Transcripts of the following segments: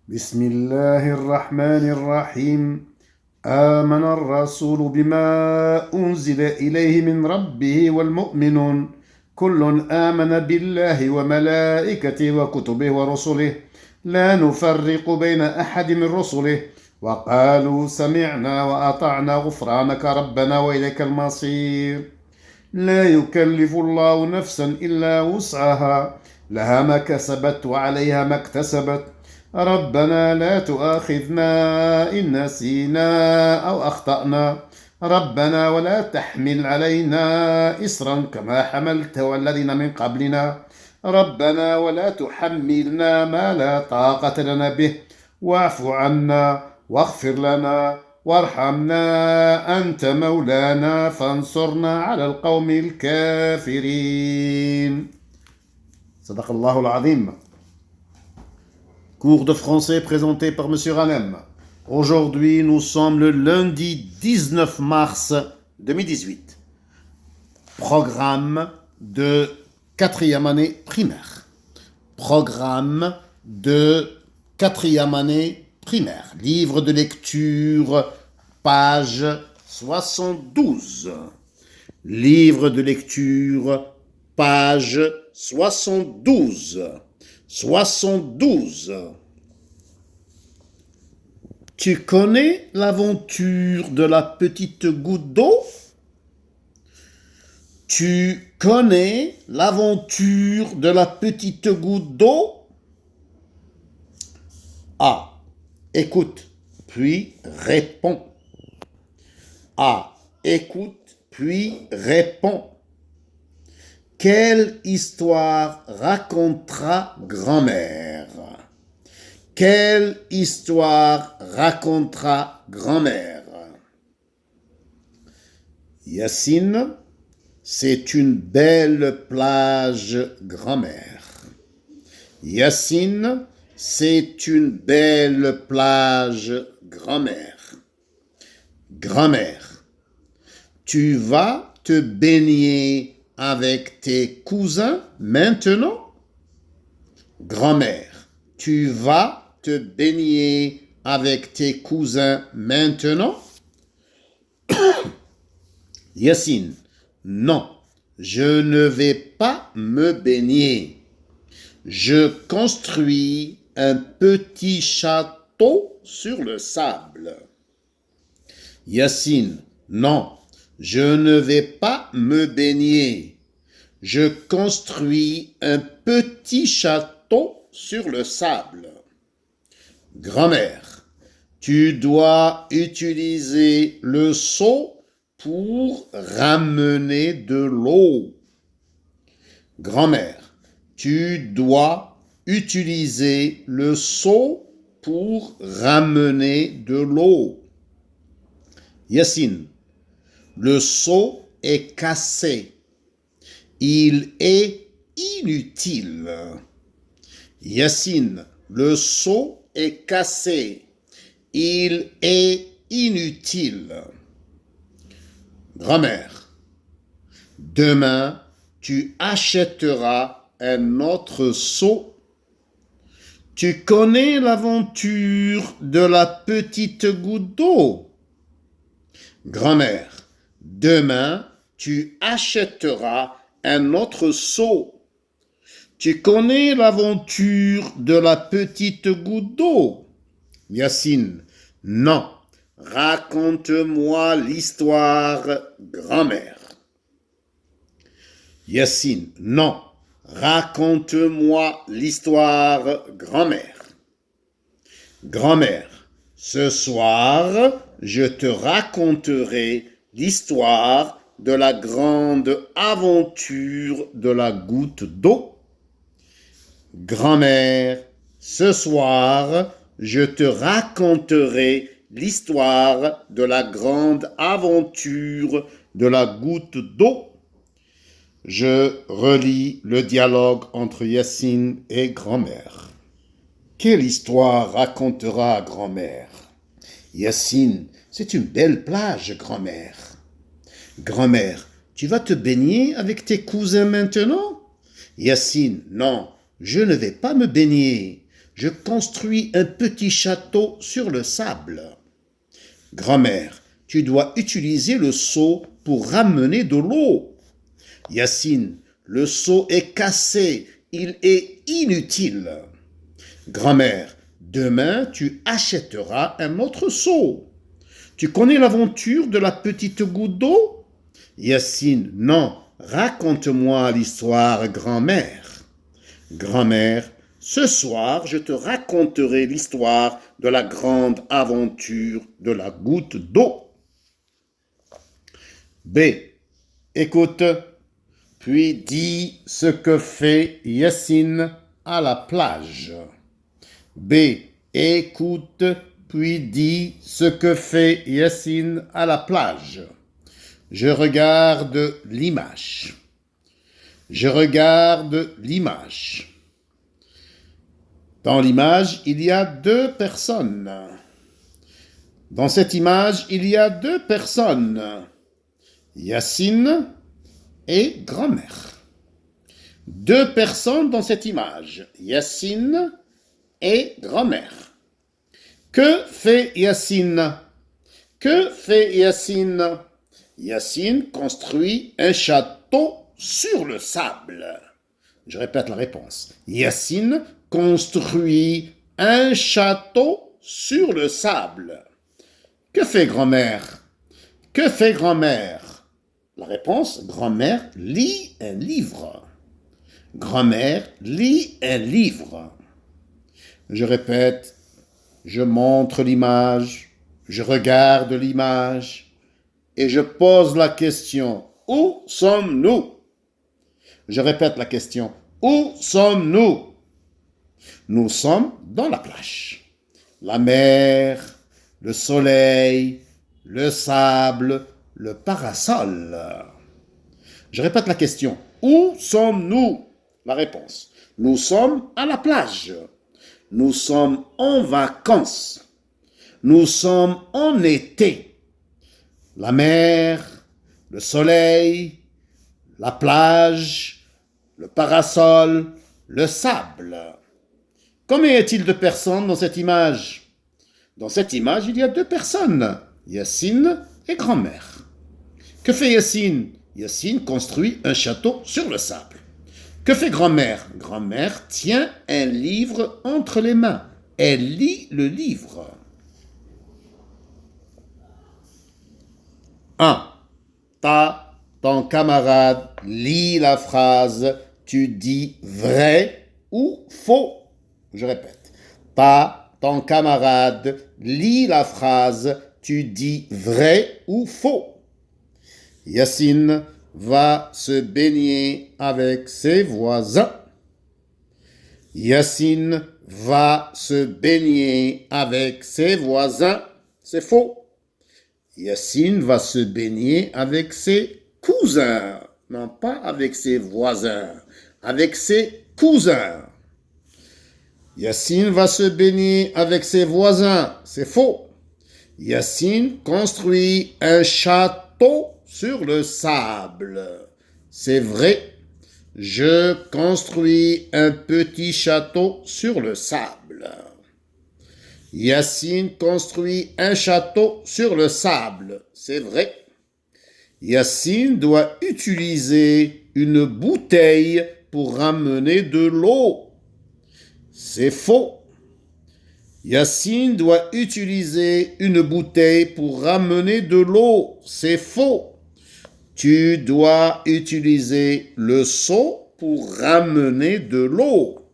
بسم الله الرحمن الرحيم آمن الرسول بما أنزل إليه من ربه والمؤمنون كل آمن بالله وملائكته وكتبه ورسله لا نفرق بين أحد من رسله وقالوا سمعنا وأطعنا غفرانك ربنا وإليك المصير لا يكلف الله نفسا إلا وسعها لها ما كسبت وعليها ما اكتسبت ربنا لا تؤاخذنا إن نسينا أو أخطأنا ربنا ولا تحمل علينا إصرا كما حملت والذين من قبلنا ربنا ولا تحملنا ما لا طاقة لنا به واعف عنا واغفر لنا وارحمنا أنت مولانا فانصرنا على القوم الكافرين صدق الله العظيم. Cours de français présenté par M. Ranem. Aujourd'hui, nous sommes le lundi 19 mars 2018. Programme de 4e année primaire. Programme de 4e année primaire. Livre de lecture, page 72. Livre de lecture, page 72. 72. Tu connais l'aventure de la petite goutte d'eau? Tu connais l'aventure de la petite goutte d'eau? A. Écoute, puis réponds. A. Écoute, puis réponds. Quelle histoire racontera grand-mère? Quelle histoire racontera grand-mère? Yacine, c'est une belle plage, grand-mère. Yacine, c'est une belle plage, grand-mère. Grand-mère, tu vas te baigner avec tes cousins maintenant? Grand-mère, tu vas te baigner avec tes cousins maintenant? Yacine, non, je ne vais pas me baigner. Je construis un petit château sur le sable. Yacine, non, je ne vais pas me baigner. Je construis un petit château sur le sable. Grand-mère, tu dois utiliser le seau pour ramener de l'eau. Grand-mère, tu dois utiliser le seau pour ramener de l'eau. Yacine, le seau est cassé. Il est inutile. Yacine, le seau est cassé. Il est inutile. Grand-mère, demain, tu achèteras un autre seau. Tu connais l'aventure de la petite goutte d'eau? Grand-mère, demain, tu achèteras un autre seau. Tu connais l'aventure de la petite goutte d'eau? Yacine, non. Raconte-moi l'histoire, grand-mère. Yacine, non. Raconte-moi l'histoire, grand-mère. Grand-mère, ce soir, je te raconterai l'histoire de la grande aventure de la goutte d'eau. Grand-mère, ce soir, je te raconterai l'histoire de la grande aventure de la goutte d'eau. Je relis le dialogue entre Yacine et grand-mère. Quelle histoire racontera grand-mère? Yacine, c'est une belle plage, grand-mère. Grand-mère, tu vas te baigner avec tes cousins maintenant? Yacine, non, je ne vais pas me baigner. je construis un petit château sur le sable. Grand-mère, tu dois utiliser le seau pour ramener de l'eau. Yacine, le seau est cassé, il est inutile. Grand-mère, demain tu achèteras un autre seau. Tu connais l'aventure de la petite goutte d'eau? Yacine, non, raconte-moi l'histoire, grand-mère. Grand-mère, ce soir je te raconterai l'histoire de la grande aventure de la goutte d'eau. B. Écoute, puis dis ce que fait Yacine à la plage. B. Écoute, puis dis ce que fait Yacine à la plage. Je regarde l'image. Je regarde l'image. Dans l'image, il y a deux personnes. Dans cette image, il y a deux personnes. Yacine et grand-mère. Deux personnes dans cette image. Yacine et grand-mère. Que fait Yacine? Que fait Yacine? Yacine construit un château sur le sable. Je répète la réponse. Yacine construit un château sur le sable. Que fait grand-mère? Que fait grand-mère? La réponse, grand-mère lit un livre. Grand-mère lit un livre. Je répète, je montre l'image, je regarde l'image et je pose la question, où sommes-nous? Je répète la question, où sommes-nous? Nous sommes dans la plage. La mer, le soleil, le sable, le parasol. Je répète la question, où sommes-nous? La réponse, nous sommes à la plage. Nous sommes en vacances. Nous sommes en été. La mer, le soleil, la plage, le parasol, le sable. Combien y a-t-il de personnes dans cette image? Dans cette image, il y a deux personnes, Yacine et grand-mère. Que fait Yacine? Yacine construit un château sur le sable. Que fait grand-mère? Grand-mère tient un livre entre les mains. Elle lit le livre. 1. Ton camarade lit la phrase, tu dis vrai ou faux. Je répète. Ton camarade lit la phrase, tu dis vrai ou faux. Yacine va se baigner avec ses voisins. Yacine va se baigner avec ses voisins. C'est faux. Yacine va se baigner avec ses cousins. Non pas avec ses voisins. Avec ses cousins. Yacine va se baigner avec ses voisins. C'est faux. Yacine construit un château sur le sable. C'est vrai. Je construis un petit château sur le sable. Yacine construit un château sur le sable. C'est vrai. Yacine doit utiliser une bouteille pour ramener de l'eau. C'est faux. Yacine doit utiliser une bouteille pour ramener de l'eau. C'est faux. Tu dois utiliser le seau pour ramener de l'eau.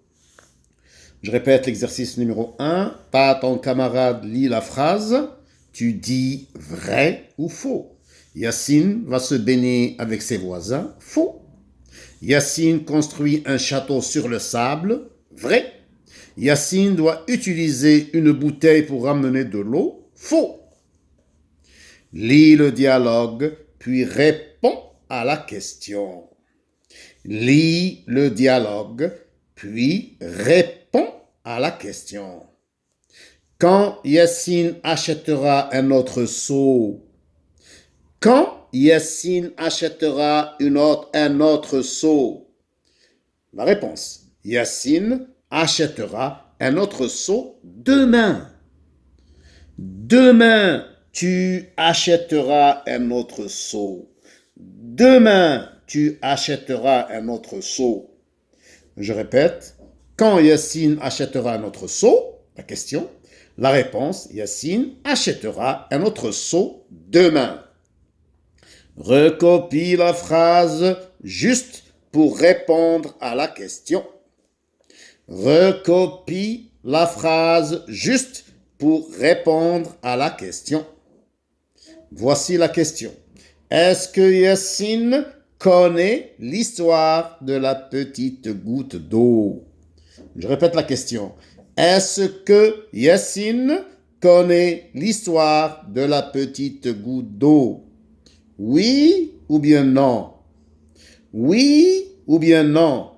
Je répète l'exercice numéro 1. Ton camarade lit la phrase. Tu dis vrai ou faux. Yacine va se baigner avec ses voisins. Faux. Yacine construit un château sur le sable. Vrai. Yacine doit utiliser une bouteille pour ramener de l'eau. Faux. Lis le dialogue, puis réponds à la question. Lis le dialogue, puis réponds à la question. Quand Yacine achètera un autre seau? Quand Yacine achètera un autre seau? La réponse, Yacine achètera un autre seau demain. Demain, tu achèteras un autre seau. Demain, tu achèteras un autre seau. Je répète, quand Yassine achètera un autre seau, la question, la réponse, Yassine achètera un autre seau demain. Recopie la phrase juste pour répondre à la question. Recopie la phrase juste pour répondre à la question. Voici la question. Est-ce que Yassine connaît l'histoire de la petite goutte d'eau? Je répète la question. Est-ce que Yassine connaît l'histoire de la petite goutte d'eau? Oui ou bien non? Oui ou bien non?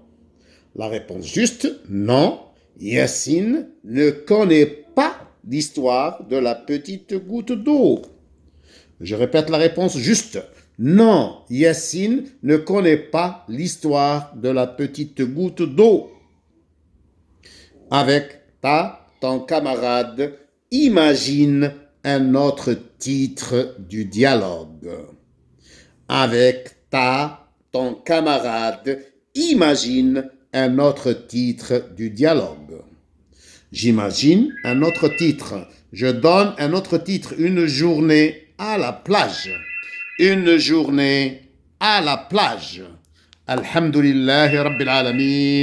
La réponse juste, non. Yassine ne connaît pas l'histoire de la petite goutte d'eau. Je répète la réponse juste. Non, Yassine ne connaît pas l'histoire de la petite goutte d'eau. Avec ton camarade, imagine un autre titre du dialogue. Avec ton camarade, imagine un autre titre du dialogue. J'imagine un autre titre. Je donne un autre titre. Une journée à la plage. Une journée à la plage. Alhamdulillahi Rabbil Alamin.